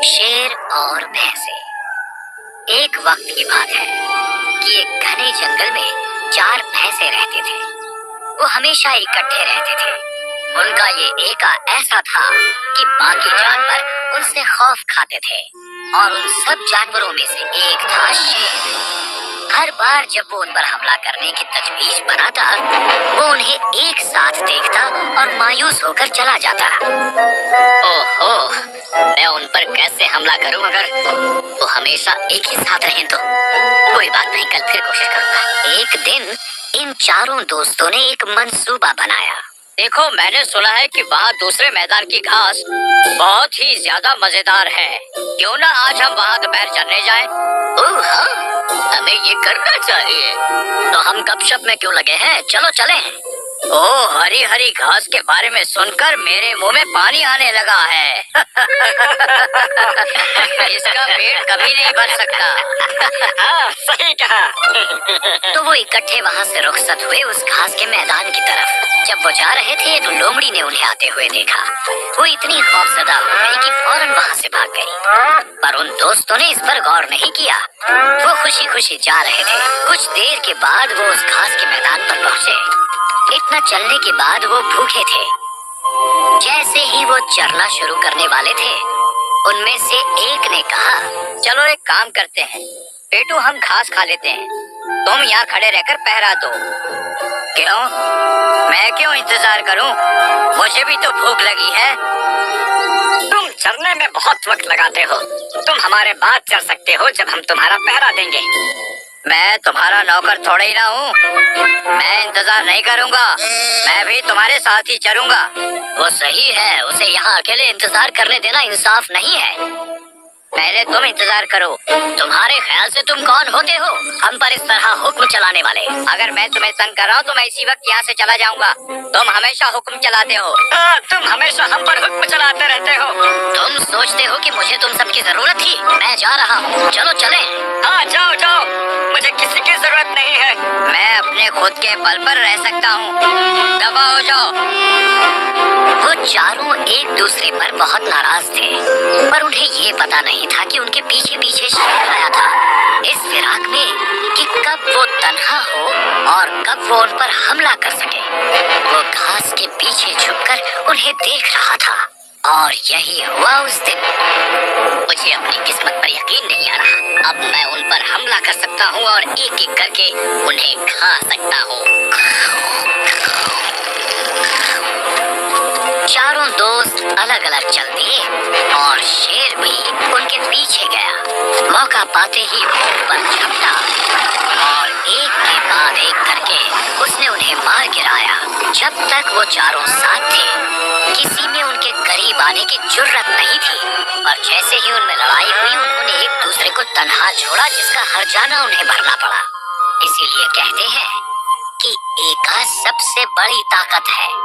शेर और भैंसे। एक वक्त की बात है कि एक घने जंगल में 4 भैंसे रहते थे। वो हमेशा इकट्ठे रहते थे। उनका ये एका ऐसा था कि बाकी जानवर उनसे खौफ खाते थे और उन सब जानवरों में से एक था शेर। हर बार जब वो उन पर हमला करने की तजवीज बनाता, वो उन्हें एक साथ देखता और मायूस होकर चला जाता। ओहो, मैं उन पर कैसे हमला करूं अगर वो हमेशा एक ही साथ रहें तो? कोई बात नहीं, कल फिर कोशिश करूंगा। एक दिन इन चारों दोस्तों ने एक मंसूबा बनाया। देखो, मैंने सुना है कि वहाँ दूसरे मैदान की घास बहुत ही ज्यादा मजेदार है। क्यों ना आज हम वहाँ दोपहर चलने जाएं? ओह हाँ, हमें ये करना चाहिए। तो हम गपशप में क्यों लगे हैं? चलो चलें। ओह, हरी हरी घास के बारे में सुनकर मेरे मुंह में पानी आने लगा है। इसका पेट कभी नहीं भर सकता। हाँ, सही कहा। तो वो इकट्ठे वहाँ से रुखसत हुए उस घास के मैदान की तरफ। जब वो जा रहे थे तो लोमड़ी ने उन्हें आते हुए देखा। वो इतनी खौफजदा हो गई कि फौरन वहाँ से भाग गई। पर उन दोस्तों ने इस पर गौर नहीं किया। वो खुशी खुशी जा रहे थे। कुछ देर के बाद वो उस घास के मैदान पर पहुँचे। इतना चलने के बाद वो भूखे थे। जैसे ही वो चरना शुरू करने वाले थे, उनमें से एक ने कहा, चलो एक काम करते हैं पेटू, हम घास खा लेते हैं। तुम यहाँ खड़े रहकर पहरा दो। क्यों? मैं क्यों इंतजार करूं? मुझे भी तो भूख लगी है। तुम चरने में बहुत वक्त लगाते हो। तुम हमारे बाद चर सकते हो जब हम तुम्हारा पहरा देंगे। मैं तुम्हारा नौकर थोड़े ही ना हूँ। मैं इंतजार नहीं करूँगा। मैं भी तुम्हारे साथ ही चरूंगा। वो सही है, उसे यहाँ अकेले इंतजार करने देना इंसाफ नहीं है। पहले तुम इंतजार करो। तुम्हारे ख्याल से तुम कौन होते हो हम पर इस तरह हुक्म चलाने वाले? अगर मैं तुम्हें तंग कर रहा हूँ तो मैं इसी वक्त यहाँ से चला जाऊंगा। तुम हमेशा हुक्म चलाते हो। तुम हमेशा हम पर हुक्म चलाते रहते हो। तुम सोचते हो कि मुझे तुम सबकी जरूरत थी? मैं जा रहा हूँ, चलो चले। हाँ, जाओ जाओ, मुझे किसी की जरूरत नहीं है। मैं अपने खुद के बल पर रह सकता हूँ। दबा हो जाओ। वो चारों एक दूसरे पर बहुत नाराज थे, पर उन्हें ये पता नहीं था कि उनके पीछे पीछे शेर आया था, इस फिराक में कि कब वो तन्हा हो और कब वो उन पर हमला कर सके। वो घास के पीछे छुपकर उन्हें देख रहा था और यही हुआ उस दिन। मुझे अपनी किस्मत पर यकीन नहीं आ रहा। अब मैं उन पर हमला कर सकता हूँ और एक एक करके उन्हें खा सकता हूँ। चारों दोस्त अलग अलग चल दिए और शेर भी उनके पीछे गया। मौका पाते ही वो पर झपटा और एक के बाद एक करके उसने उन्हें मार गिराया। जब तक वो चारों साथ थे, किसी में उनके करीब आने की जुर्रत नहीं थी। और जैसे ही उनमें लड़ाई हुई, उन्होंने एक दूसरे को तन्हा छोड़ा, जिसका हर्जाना उन्हें भरना पड़ा। इसीलिए कहते हैं कि एका सबसे बड़ी ताकत है।